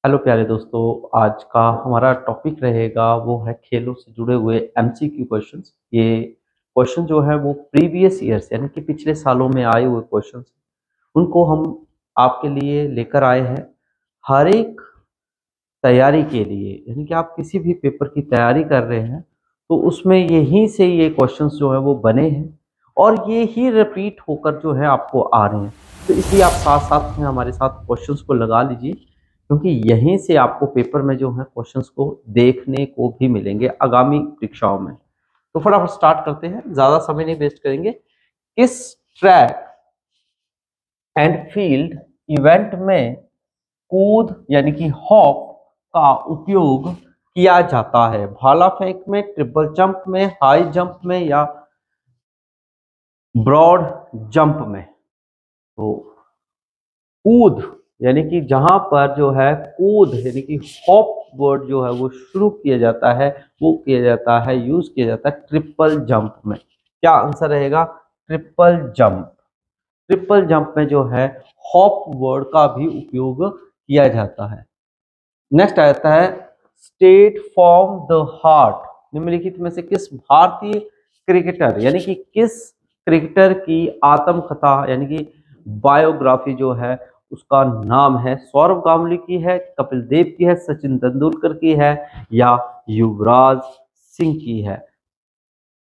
Hello प्यारे दोस्तों। आज का हमारा टॉपिक रहेगा वो है खेलों से जुड़े हुए एमसीक्यू क्वेश्चंस। ये क्वेश्चन जो है वो प्रीवियस ईयर्स यानी कि पिछले सालों में आए हुए क्वेश्चंस, उनको हम आपके लिए लेकर आए हैं। हर एक तैयारी के लिए यानी कि आप किसी भी पेपर की तैयारी कर रहे हैं तो उसमें यहीं से ये क्वेश्चंस जो है वो बने हैं और ये ही रिपीट होकर जो है आपको आ रहे हैं। तो इसलिए आप साथ साथ में हमारे साथ क्वेश्चंस को लगा लीजिए, क्योंकि यहीं से आपको पेपर में जो है क्वेश्चंस को देखने को भी मिलेंगे आगामी परीक्षाओं में। तो फटाफट स्टार्ट करते हैं, ज्यादा समय नहीं वेस्ट करेंगे। किस ट्रैक एंड फील्ड इवेंट में कूद यानी कि हॉप का उपयोग किया जाता है? भाला फेंक में, ट्रिपल जंप में, हाई जंप में या ब्रॉड जंप में? तो कूद यानी कि जहां पर जो है कूद यानी कि हॉप वर्ड जो है वो शुरू किया जाता है, वो किया जाता है, यूज किया जाता है ट्रिपल जंप में। क्या आंसर रहेगा? Triple jump. ट्रिपल जंप में जो है हॉप वर्ड का भी उपयोग किया जाता है। नेक्स्ट आता है स्टेट फ्रॉम द हार्ट। निम्नलिखित में से किस भारतीय क्रिकेटर यानी कि किस क्रिकेटर की आत्मकथा यानी कि बायोग्राफी जो है उसका नाम है? सौरव गांगुली की है, कपिल देव की है, सचिन तेंदुलकर की है या युवराज सिंह की है?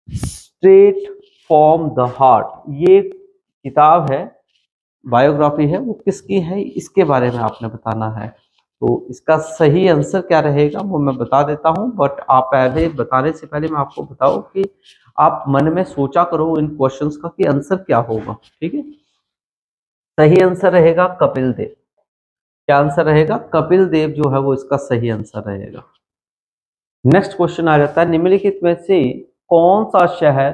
स्ट्रेट फ्रॉम द हार्ट ये किताब है, बायोग्राफी है, वो किसकी है इसके बारे में आपने बताना है। तो इसका सही आंसर क्या रहेगा वो मैं बता देता हूं, बट आप पहले बताने से पहले मैं आपको बताऊं कि आप मन में सोचा करो इन क्वेश्चंस का कि आंसर क्या होगा। ठीक है, सही आंसर रहेगा कपिल देव। क्या आंसर रहेगा? कपिल देव जो है वो इसका सही आंसर रहेगा। नेक्स्ट क्वेश्चन आ जाता है, निम्नलिखित में से कौन सा शहर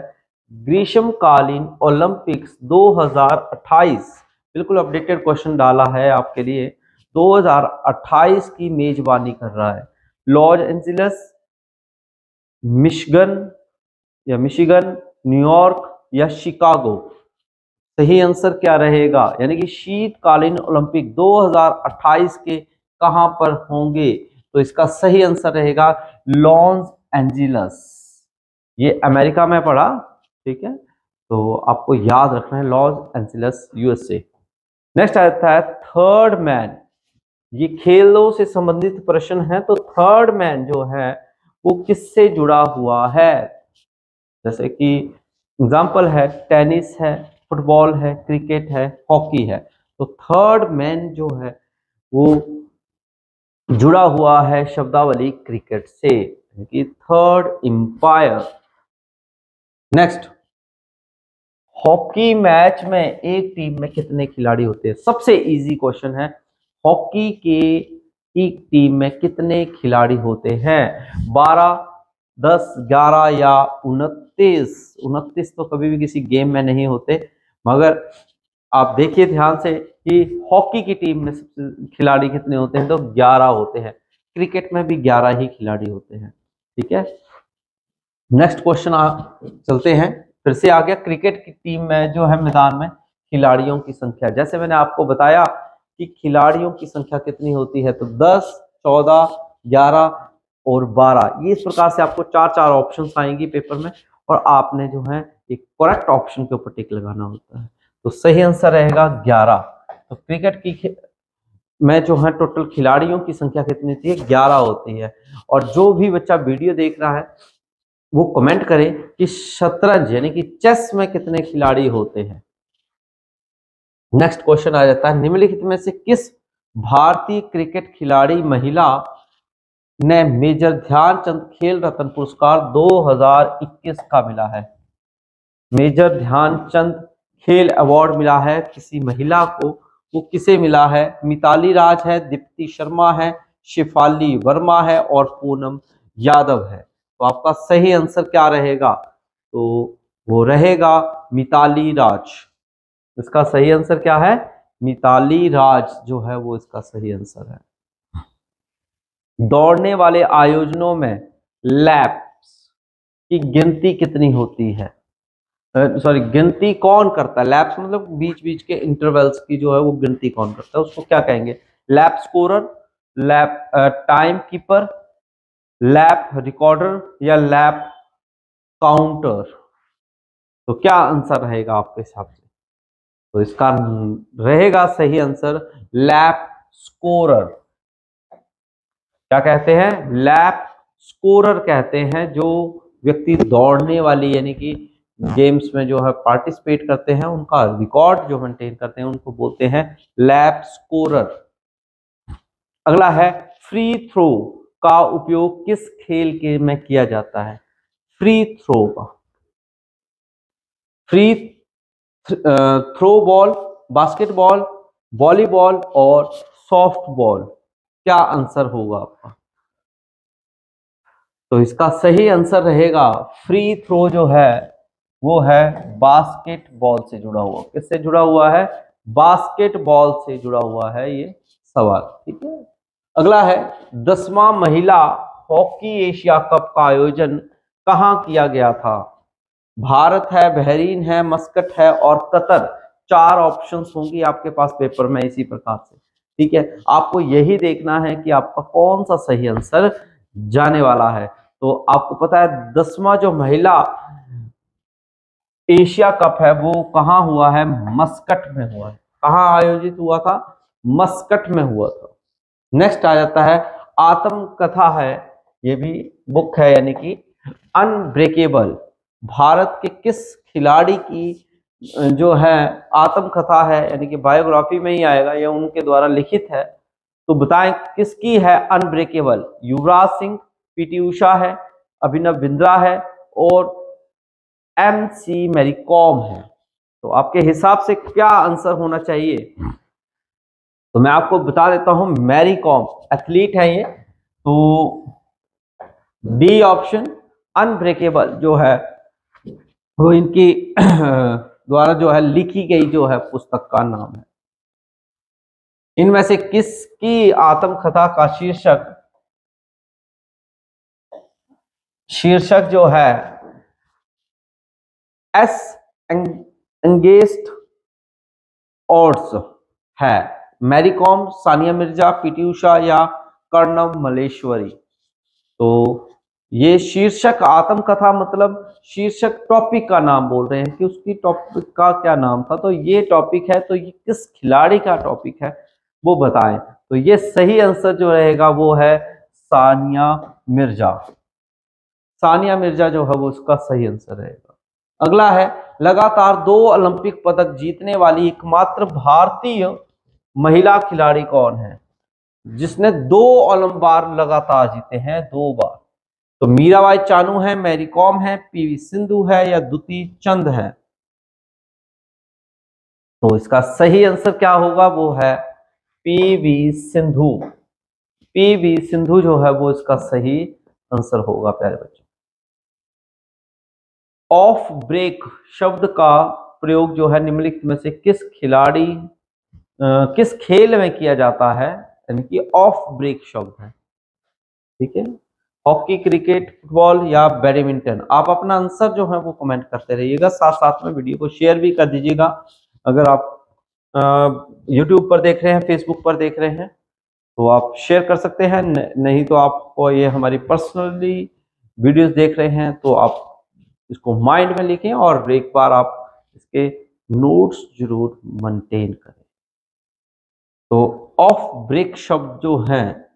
ग्रीष्मकालीन ओलंपिक्स 2028, बिल्कुल अपडेटेड क्वेश्चन डाला है आपके लिए, 2028 की मेजबानी कर रहा है? लॉस एंजलिस, मिशिगन, न्यूयॉर्क या शिकागो? सही आंसर क्या रहेगा? यानी कि शीतकालीन ओलंपिक 2028 के कहां पर होंगे? तो इसका सही आंसर रहेगा लॉस एंजिलस। ये अमेरिका में पड़ा। ठीक है, तो आपको याद रखना है लॉस एंजिलस यूएसए। नेक्स्ट आता है थर्ड मैन। ये खेलों से संबंधित प्रश्न है, तो थर्ड मैन जो है वो किससे जुड़ा हुआ है? जैसे कि एग्जाम्पल है टेनिस है, फुटबॉल है, क्रिकेट है, हॉकी है। तो थर्ड मैन जो है वो जुड़ा हुआ है शब्दावली क्रिकेट से, कि third umpire. Next, hockey match में एक टीम में कितने खिलाड़ी होते हैं? सबसे इजी क्वेश्चन है, हॉकी के एक टीम में कितने खिलाड़ी होते हैं? 12, 10, 11 या 29? 29 तो कभी भी किसी गेम में नहीं होते, मगर आप देखिए ध्यान से कि हॉकी की टीम में सबसे खिलाड़ी कितने होते हैं? तो 11 होते हैं। क्रिकेट में भी 11 ही खिलाड़ी होते हैं। ठीक है, नेक्स्ट क्वेश्चन चलते हैं। फिर से आ गया, क्रिकेट की टीम में जो है मैदान में खिलाड़ियों की संख्या, जैसे मैंने आपको बताया कि खिलाड़ियों की संख्या कितनी होती है, तो 10, 14, 11 और 12। ये इस प्रकार से आपको चार चार ऑप्शंस आएंगी पेपर में और आपने जो है एक करेक्ट ऑप्शन के ऊपर टिक लगाना होता है। तो सही आंसर रहेगा 11। तो क्रिकेट की में जो है टोटल खिलाड़ियों की संख्या कितनी होती है? 11 होती है। और जो भी बच्चा वीडियो देख रहा है वो कमेंट करें कि शतरंज यानी कि चेस में कितने खिलाड़ी होते हैं। नेक्स्ट क्वेश्चन आ जाता है, निम्नलिखित में से किस भारतीय क्रिकेट खिलाड़ी महिला ने मेजर ध्यानचंद खेल रत्न पुरस्कार 2021 का मिला है? मेजर ध्यानचंद खेल अवार्ड मिला है किसी महिला को, वो किसे मिला है? मिताली राज है, दीप्ति शर्मा है, शिफाली वर्मा है और पूनम यादव है। तो आपका सही आंसर क्या रहेगा? तो वो रहेगा मिताली राज। इसका सही आंसर क्या है? मिताली राज जो है वो इसका सही आंसर है। दौड़ने वाले आयोजनों में लैप्स की गिनती कितनी होती है? सॉरी, गिनती कौन करता है? लैप्स मतलब बीच बीच के इंटरवल्स की जो है वो गिनती कौन करता है, उसको क्या कहेंगे? Lap scorer, lap time keeper, lap recorder या लैप काउंटर? तो क्या आंसर रहेगा आपके हिसाब से? तो इसका रहेगा सही आंसर लैप स्कोरर। क्या कहते हैं? लैप स्कोरर कहते हैं। जो व्यक्ति दौड़ने वाली यानी कि गेम्स में जो है पार्टिसिपेट करते हैं, उनका रिकॉर्ड जो मेंटेन करते हैं, उनको बोलते हैं लैप स्कोरर। अगला है फ्री थ्रो का उपयोग किस खेल के में किया जाता है? फ्री थ्रो का, free throw ball, basketball, volleyball और सॉफ्ट बॉल, क्या आंसर होगा आपका? तो इसका सही आंसर रहेगा फ्री थ्रो जो है वो है बास्केटबॉल से जुड़ा हुआ। किससे जुड़ा हुआ है? बास्केटबॉल से जुड़ा हुआ है ये सवाल। ठीक है। अगला है 10वां महिला हॉकी एशिया कप का आयोजन कहां किया गया था? भारत है, बहरीन है, मस्कट है और कतर। 4 ऑप्शंस होंगी आपके पास पेपर में इसी प्रकार से। ठीक है, आपको यही देखना है कि आपका कौन सा सही आंसर जाने वाला है। तो आपको पता है 10वां जो महिला एशिया कप है वो कहाँ हुआ है? मस्कट में हुआ है। कहाँ आयोजित हुआ था? मस्कट में हुआ था। नेक्स्ट आ जाता है आत्म कथा है, ये भी बुक है यानी कि अनब्रेकेबल। भारत के किस खिलाड़ी की जो है आत्मकथा है, यानी कि बायोग्राफी में ही आएगा, यह उनके द्वारा लिखित है। तो बताएं किसकी है अनब्रेकेबल? युवराज सिंह, पीटी उषा है, अभिनव बिंद्रा है और MC मैरी कॉम है। तो आपके हिसाब से क्या आंसर होना चाहिए? तो मैं आपको बता देता हूं, मैरी कॉम एथलीट है ये। तो डी ऑप्शन अनब्रेकेबल जो है वो इनकी द्वारा जो है लिखी गई जो है पुस्तक का नाम है। इनमें से किसकी आत्मकथा का शीर्षक जो है एस एंगेस्ट ऑड्स है? मैरी कॉम, सानिया मिर्जा, पीटी उषा या कर्णव मल्लेश्वरी? तो ये शीर्षक आत्मकथा मतलब शीर्षक टॉपिक का नाम बोल रहे हैं कि उसकी टॉपिक का क्या नाम था। तो ये टॉपिक है, तो ये किस खिलाड़ी का टॉपिक है वो बताएं। तो ये सही आंसर जो रहेगा वो है सानिया मिर्जा। सानिया मिर्जा जो है वो उसका सही आंसर रहेगा। अगला है लगातार 2 ओलंपिक पदक जीतने वाली एकमात्र भारतीय महिला खिलाड़ी कौन है? जिसने 2 ओलंपिक बार लगातार जीते हैं, 2 बार। तो मीराबाई चानू है, मैरी कॉम है, PV सिंधु है या द्युति चंद है? तो इसका सही आंसर क्या होगा? वो है PV सिंधु। PV सिंधु जो है वो इसका सही आंसर होगा प्यारे बच्चों। ऑफ ब्रेक शब्द का प्रयोग जो है निम्नलिखित में से किस खिलाड़ी किस खेल में किया जाता है? यानी कि ऑफ ब्रेक शब्द है। ठीक है, हॉकी, क्रिकेट, फुटबॉल या बैडमिंटन? आप अपना आंसर जो है वो कमेंट करते रहिएगा, साथ साथ में वीडियो को शेयर भी कर दीजिएगा। अगर आप YouTube पर देख रहे हैं, फेसबुक पर देख रहे हैं तो आप शेयर कर सकते हैं, नहीं तो आपको ये हमारी पर्सनली वीडियोस देख रहे हैं तो आप इसको माइंड में लिखें और एक बार आप इसके नोट्स जरूर मेंटेन करें। तो ऑफ ब्रेक शब्द जो है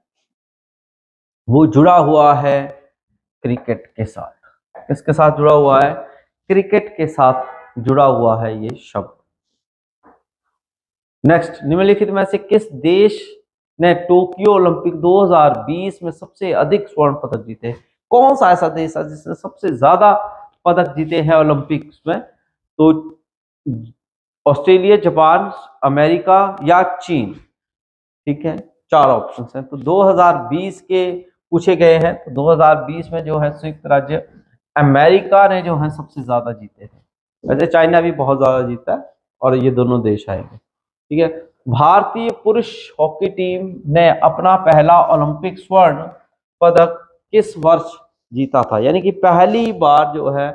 वो जुड़ा हुआ है क्रिकेट के साथ। किसके साथ जुड़ा हुआ है? क्रिकेट के साथ जुड़ा हुआ है ये शब्द। नेक्स्ट, निम्नलिखित में से किस देश ने टोक्यो ओलंपिक 2020 में सबसे अधिक स्वर्ण पदक जीते? कौन सा ऐसा देश है जिसने सबसे ज्यादा पदक जीते हैं ओलंपिक्स में? तो ऑस्ट्रेलिया, जापान, अमेरिका या चीन? ठीक है, 4 ऑप्शन हैं। तो 2020 के पूछे गए हैं। तो 2020 में जो है संयुक्त राज्य अमेरिका ने जो है सबसे ज्यादा जीते थे। वैसे चाइना भी बहुत ज्यादा जीता है और ये दोनों देश आएंगे। ठीक है, भारतीय पुरुष हॉकी टीम ने अपना पहला ओलंपिक स्वर्ण पदक किस वर्ष जीता था? यानी कि पहली बार जो है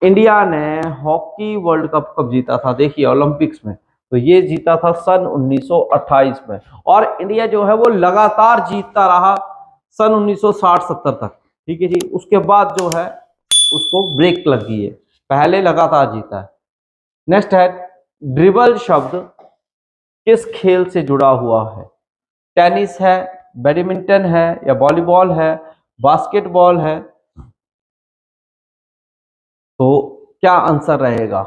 इंडिया ने हॉकी वर्ल्ड कप कब जीता था? देखिए ओलंपिक्स में तो ये जीता था सन 1928 में। और इंडिया जो है वो लगातार जीतता रहा सन 1960-70 तक। ठीक है जी, उसके बाद जो है उसको ब्रेक लग गई है, पहले लगातार जीता है। नेक्स्ट है, ड्रिबल शब्द किस खेल से जुड़ा हुआ है? टेनिस है, बैडमिंटन है, या वॉलीबॉल है, बास्केटबॉल है? तो क्या आंसर रहेगा?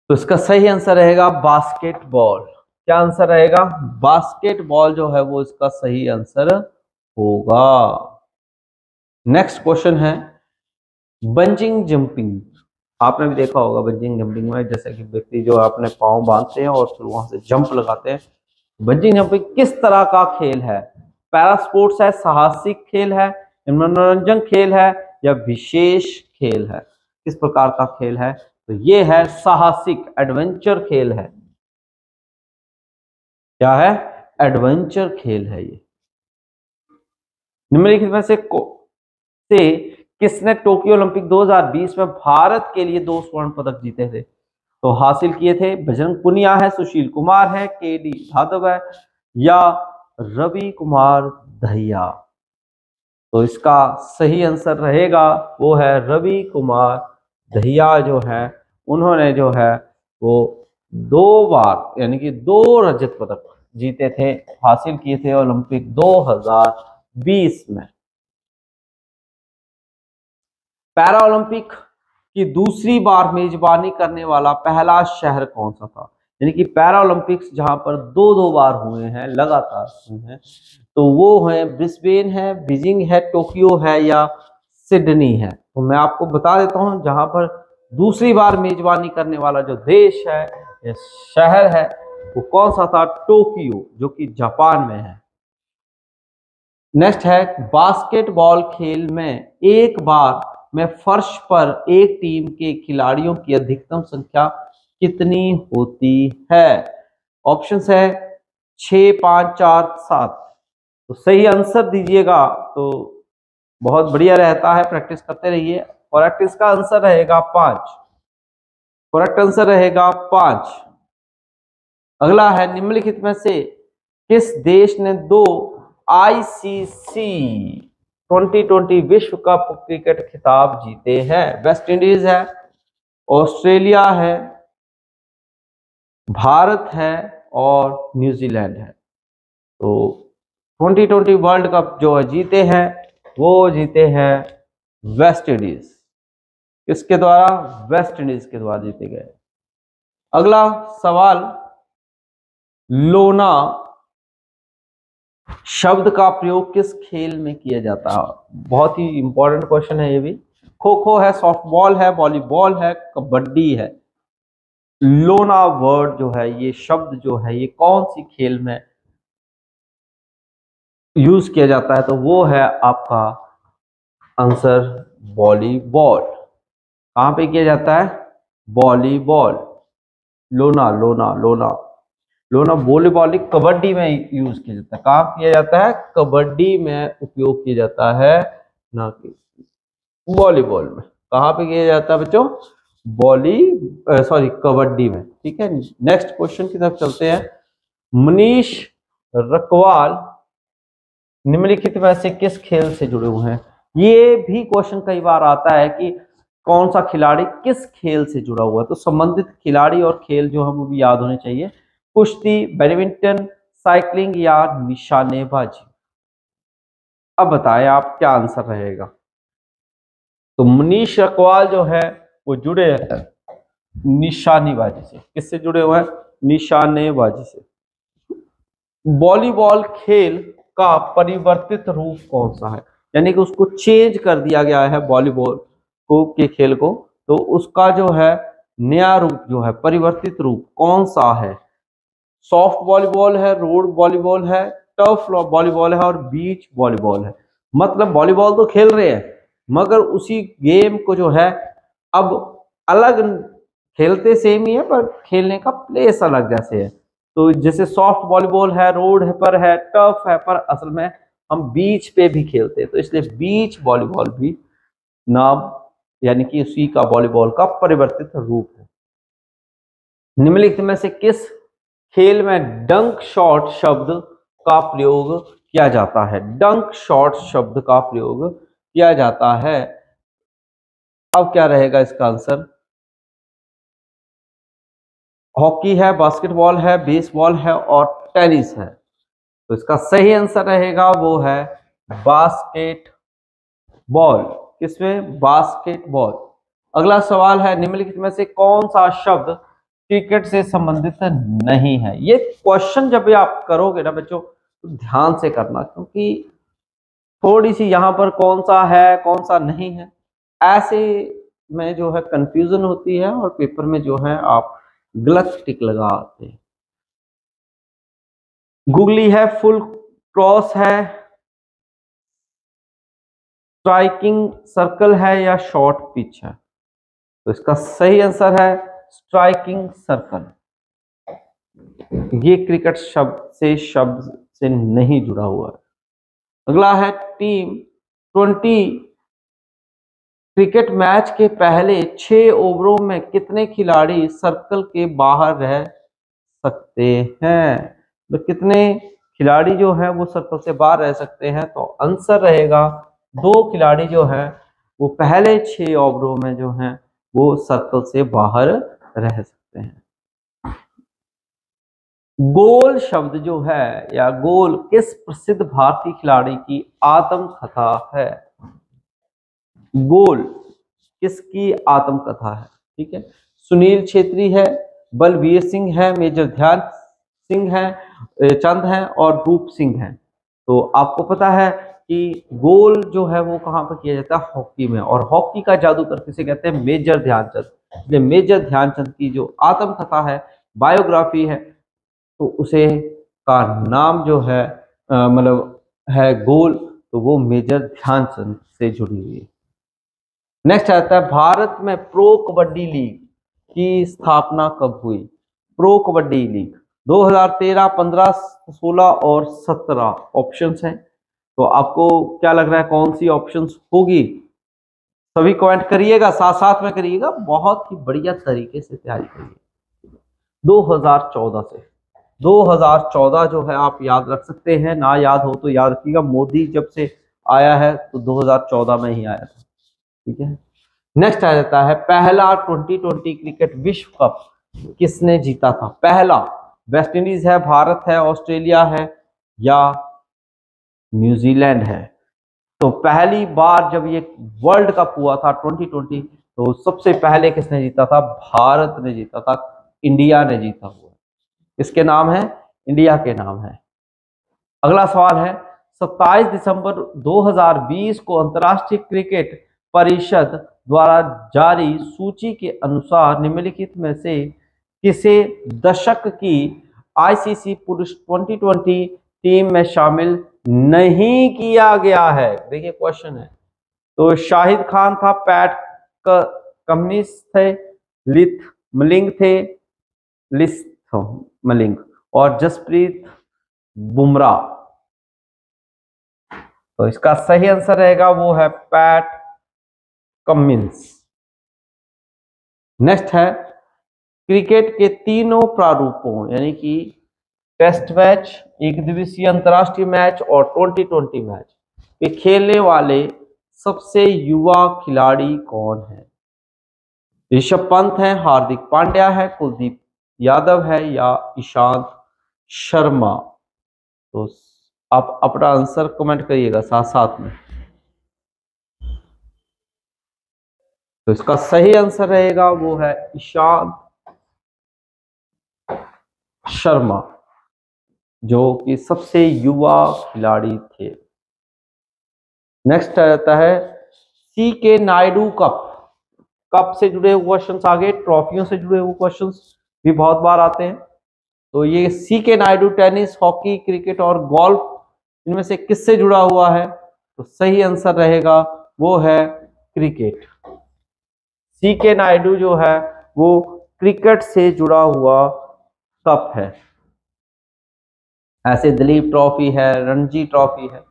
तो इसका सही आंसर रहेगा बास्केटबॉल। क्या आंसर रहेगा? बास्केटबॉल जो है वो इसका सही आंसर होगा। नेक्स्ट क्वेश्चन है, बंजिंग जंपिंग। आपने भी देखा होगा बंजिंग जंपिंग में जैसे कि व्यक्ति जो अपने पांव बांधते हैं और फिर वहां से जंप लगाते हैं। बंजिंग जंपिंग किस तरह का खेल है? पैरा स्पोर्ट्स है, साहसिक खेल है, मनोरंजन खेल है, या विशेष खेल है? किस प्रकार का खेल है? तो ये है साहसिक, एडवेंचर खेल है। क्या है? एडवेंचर खेल है ये। निम्नलिखित में से किसने टोक्यो ओलंपिक 2020 में भारत के लिए 2 स्वर्ण पदक जीते थे? तो हासिल किए थे बजरंग पुनिया है, सुशील कुमार है, केडी यादव है, या रवि कुमार दहिया? तो इसका सही आंसर रहेगा वो है रवि कुमार दहिया। जो है उन्होंने जो है वो 2 बार यानी कि 2 रजत पदक जीते थे, हासिल किए थे ओलंपिक 2020 में। पैरा ओलंपिक की दूसरी बार मेजबानी करने वाला पहला शहर कौन सा था? यानी कि पैरा ओलंपिक्स जहां पर 2 बार हुए हैं, लगातार हुए हैं, तो वो है ब्रिस्बेन है, बीजिंग है, टोक्यो है, या सिडनी है? तो मैं आपको बता देता हूं जहां पर दूसरी बार मेजबानी करने वाला जो देश है या शहर है वो कौन सा था? टोक्यो, जो कि जापान में है। नेक्स्ट है, बास्केटबॉल खेल में एक बार में फर्श पर एक टीम के खिलाड़ियों की अधिकतम संख्या कितनी होती है? ऑप्शंस है 6, 5, 4, 7। तो सही आंसर दीजिएगा तो बहुत बढ़िया रहता है, प्रैक्टिस करते रहिए। करेक्ट इसका आंसर रहेगा 5। करेक्ट आंसर रहेगा 5। अगला है, निम्नलिखित में से किस देश ने 2 ICC 2020 विश्व कप क्रिकेट खिताब जीते हैं? वेस्ट इंडीज है, ऑस्ट्रेलिया है, भारत है, और न्यूजीलैंड है। तो 2020 वर्ल्ड कप जो जीते हैं वो जीते हैं वेस्ट इंडीज। किसके द्वारा? वेस्ट इंडीज के द्वारा जीते गए। अगला सवाल, लोना शब्द का प्रयोग किस खेल में किया जाता है? बहुत ही इंपॉर्टेंट क्वेश्चन है ये भी। खो खो है, सॉफ्टबॉल है, वॉलीबॉल है, कबड्डी है? लोना वर्ड जो है, ये शब्द जो है, ये कौन सी खेल में यूज किया जाता है? तो वो है आपका आंसर वॉलीबॉल। कहां पे किया जाता है? वॉलीबॉल। लोना लोना लोना लोना वॉलीबॉल कबड्डी में यूज किया जाता है। कहां किया जाता है? कबड्डी में उपयोग किया जाता है, ना कि वॉलीबॉल में। कहां पे किया जाता है बच्चों? कबड्डी में। ठीक है, नेक्स्ट क्वेश्चन की तरफ चलते हैं। मनीष रकवाल निम्नलिखित में से किस खेल से जुड़े हुए हैं? ये भी क्वेश्चन कई बार आता है कि कौन सा खिलाड़ी किस खेल से जुड़ा हुआ है, तो संबंधित खिलाड़ी और खेल जो है वो भी याद होने चाहिए। कुश्ती, बैडमिंटन, साइकिलिंग, या निशानेबाजी? अब बताएं आप क्या आंसर रहेगा। तो मनीष रकवाल जो है वो जुड़े हैं निशानेबाजी से। किससे जुड़े हुए हैं? निशानेबाजी से। वॉलीबॉल खेल का परिवर्तित रूप कौन सा है? यानी कि उसको चेंज कर दिया गया है वॉलीबॉल को के खेल को, तो उसका जो है नया रूप जो है, परिवर्तित रूप कौन सा है? सॉफ्ट वॉलीबॉल है, रोड वॉलीबॉल है, टफ वॉलीबॉल है, और बीच वॉलीबॉल है। मतलब वॉलीबॉल तो खेल रहे हैं मगर उसी गेम को जो है अब अलग, खेलते सेम ही है पर खेलने का प्लेस अलग जैसे है। तो जैसे सॉफ्ट वॉलीबॉल है, रोड पर है, टफ है, पर असल में हम बीच पे भी खेलते हैं, तो इसलिए बीच वॉलीबॉल भी नाम यानी कि उसी का वॉलीबॉल का परिवर्तित रूप है। निम्नलिखित में से किस खेल में डंक शॉट शब्द का प्रयोग किया जाता है? डंक शॉट शब्द का प्रयोग किया जाता है। अब क्या रहेगा इसका आंसर? हॉकी है, बास्केटबॉल है, बेसबॉल है और टेनिस है। तो इसका सही आंसर रहेगा वो है बास्केटबॉल। किसमें? बास्केटबॉल। अगला सवाल है, निम्नलिखित में से कौन सा शब्द क्रिकेट से संबंधित नहीं है? ये क्वेश्चन जब भी आप करोगे ना बच्चों तो ध्यान से करना, क्योंकि थोड़ी सी यहाँ पर कौन सा है कौन सा नहीं है ऐसे में जो है कंफ्यूजन होती है और पेपर में जो है आप गलत टिक लगाते हैं। गूगली है, फुल क्रॉस है, स्ट्राइकिंग सर्कल है या शॉर्ट पिच है? तो इसका सही आंसर है स्ट्राइकिंग सर्कल। ये क्रिकेट शब्द से नहीं जुड़ा हुआ है। अगला है, T20 क्रिकेट मैच के पहले 6 ओवरों में कितने खिलाड़ी सर्कल के बाहर रह सकते हैं? तो कितने खिलाड़ी जो है वो सर्कल से बाहर रह सकते हैं? तो आंसर रहेगा 2 खिलाड़ी जो है वो पहले 6 ओवरों में जो है वो सर्कल से बाहर रह सकते हैं। गोल शब्द जो है या गोल किस प्रसिद्ध भारतीय खिलाड़ी की आत्मकथा है? गोल किसकी आत्मकथा है? ठीक है, सुनील छेत्री है, बलबीर सिंह है, मेजर ध्यान सिंह है, चंद है और रूप सिंह है। तो आपको पता है कि गोल जो है वो कहाँ पर किया जाता है? हॉकी में। और हॉकी का जादूगर किसे कहते हैं? मेजर ध्यानचंद। इसलिए मेजर ध्यानचंद की जो आत्मकथा है, बायोग्राफी है, तो उसे का नाम जो है मतलब है गोल, तो वो मेजर ध्यानचंद से जुड़ी हुई है। नेक्स्ट आता है, भारत में प्रो कबड्डी लीग की स्थापना कब हुई? प्रो कबड्डी लीग 2013, 15, 16 और 17 ऑप्शंस हैं। तो आपको क्या लग रहा है कौन सी ऑप्शंस होगी? सभी कमेंट करिएगा, साथ साथ में करिएगा, बहुत ही बढ़िया तरीके से तैयारी करिए। 2014 से 2014 जो है आप याद रख सकते हैं, ना याद हो तो याद रखिएगा, मोदी जब से आया है तो 2014 में ही आया था। ठीक है, नेक्स्ट आ जाता है, पहला 2020 क्रिकेट विश्व कप किसने जीता था? पहला वेस्ट इंडीज है, भारत है, ऑस्ट्रेलिया है या न्यूजीलैंड है? तो पहली बार जब ये वर्ल्ड कप हुआ था 2020, तो सबसे पहले किसने जीता था? भारत ने जीता था, इंडिया ने जीता हुआ। इसके नाम है, इंडिया के नाम है। अगला सवाल है, 27 दिसंबर 2020 को अंतर्राष्ट्रीय क्रिकेट परिषद द्वारा जारी सूची के अनुसार निम्नलिखित में से किसे दशक की आईसीसी पुरुष 2020 टीम में शामिल नहीं किया गया है? देखिए क्वेश्चन है, तो शाहिद खान था, पैट कमिंस थे, लिथ मलिंग थे, लिथ मलिंग और जसप्रीत बुमराह। तो इसका सही आंसर रहेगा वो है पैट कमिंस। नेक्स्ट है, क्रिकेट के तीनों प्रारूपों यानी कि टेस्ट मैच, एक दिवसीय अंतरराष्ट्रीय मैच और 2020 मैच पे खेलने वाले सबसे युवा खिलाड़ी कौन है? ऋषभ पंत है, हार्दिक पांड्या है, कुलदीप यादव है या ईशांत शर्मा? तो आप अपना आंसर कमेंट करिएगा साथ साथ में। तो इसका सही आंसर रहेगा वो है ईशांत शर्मा, जो कि सबसे युवा खिलाड़ी थे। नेक्स्ट आता है, सी के नायडू कप। कप से जुड़े हुए क्वेश्चंस आगे, ट्रॉफियों से जुड़े हुए क्वेश्चंस भी बहुत बार आते हैं। तो ये सी के नायडू टेनिस, हॉकी, क्रिकेट और गोल्फ इनमें से किससे जुड़ा हुआ है? तो सही आंसर रहेगा वो है क्रिकेट। सी के नायडू जो है वो क्रिकेट से जुड़ा हुआ कप है। ऐसे दिलीप ट्रॉफी है, रणजी ट्रॉफी है।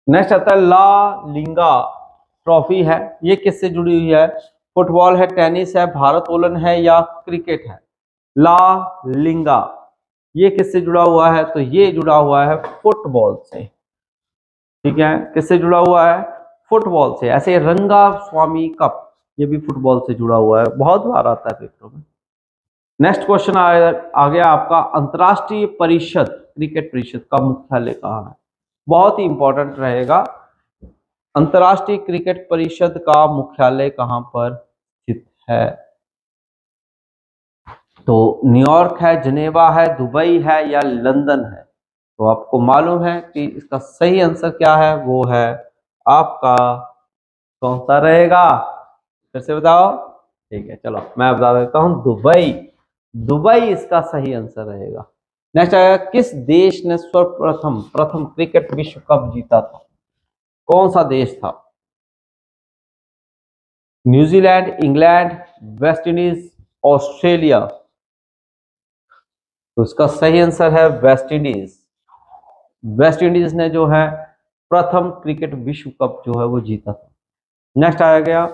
नेक्स्ट आता है, ला लिंगा ट्रॉफी है, ये किससे जुड़ी हुई है? फुटबॉल है, टेनिस है, भारोत्तोलन है या क्रिकेट है? ला लिंगा, ये किससे जुड़ा हुआ है? तो ये जुड़ा हुआ है फुटबॉल से, ठीक है, किससे जुड़ा हुआ है? फुटबॉल से। ऐसे रंगा स्वामी कप, ये भी फुटबॉल से जुड़ा हुआ है, बहुत बार आता है पेपरों में। नेक्स्ट क्वेश्चन आ गया आपका, अंतरराष्ट्रीय परिषद, क्रिकेट परिषद का मुख्यालय कहाँ है? बहुत ही इंपॉर्टेंट रहेगा, अंतरराष्ट्रीय क्रिकेट परिषद का मुख्यालय कहाँ पर स्थित है? तो न्यूयॉर्क है, जिनेवा है, दुबई है या लंदन है? तो आपको मालूम है कि इसका सही आंसर क्या है, वो है आपका, कौन सा रहेगा? फिर से बताओ। ठीक है, चलो मैं बता देता हूं, दुबई। दुबई इसका सही आंसर रहेगा। नेक्स्ट आएगा, किस देश ने प्रथम क्रिकेट विश्व कप जीता था? कौन सा देश था? New Zealand, England, West Indies, Australia? तो इसका सही आंसर है वेस्ट इंडीज। वेस्ट इंडीज ने जो है प्रथम क्रिकेट विश्व कप जो है वो जीता था। नेक्स्ट आ गया,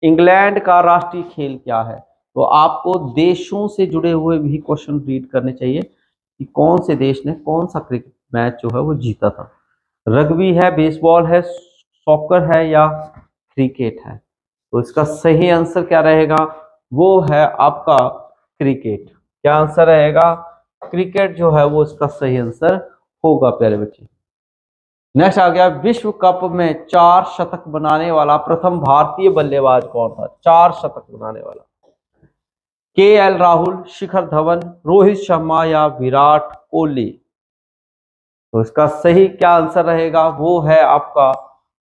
इंग्लैंड का राष्ट्रीय खेल क्या है? तो आपको देशों से जुड़े हुए भी क्वेश्चन रीड करने चाहिए कि कौन से देश ने कौन सा क्रिकेट मैच जो है वो जीता था। रग्बी है, बेसबॉल है, सॉकर है या क्रिकेट है? तो इसका सही आंसर क्या रहेगा, वो है आपका क्रिकेट। क्या आंसर रहेगा? क्रिकेट जो है वो इसका सही आंसर होगा प्यारे बच्चे। नेक्स्ट आ गया, विश्व कप में 4 शतक बनाने वाला प्रथम भारतीय बल्लेबाज कौन था? 4 शतक बनाने वाला, KL राहुल, शिखर धवन, रोहित शर्मा या विराट कोहली? तो इसका सही क्या आंसर रहेगा, वो है आपका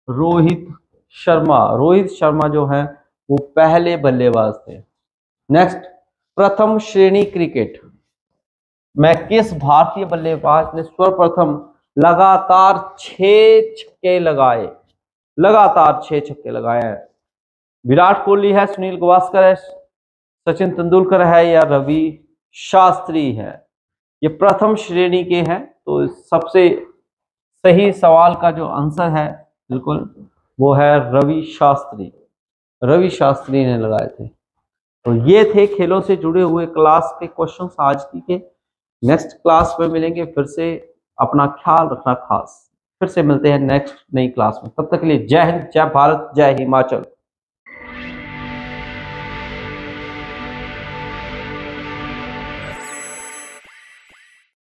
रोहित शर्मा। रोहित शर्मा जो है वो पहले बल्लेबाज थे। नेक्स्ट, प्रथम श्रेणी क्रिकेट में किस भारतीय बल्लेबाज ने सर्वप्रथम लगातार 6 छक्के लगाए? लगातार 6 छक्के लगाए हैं। विराट कोहली है, सुनील गावस्कर है, सचिन तेंदुलकर है या रवि शास्त्री है? ये प्रथम श्रेणी के हैं, तो सबसे सही सवाल का जो आंसर है बिल्कुल वो है रवि शास्त्री। रवि शास्त्री ने लगाए थे। तो ये थे खेलों से जुड़े हुए क्लास के क्वेश्चंस आज के। नेक्स्ट क्लास में मिलेंगे फिर से, अपना ख्याल रखना खास। फिर से मिलते हैं नेक्स्ट नई क्लास में, तब तक के लिए जय हिंद, जय भारत, जय हिमाचल।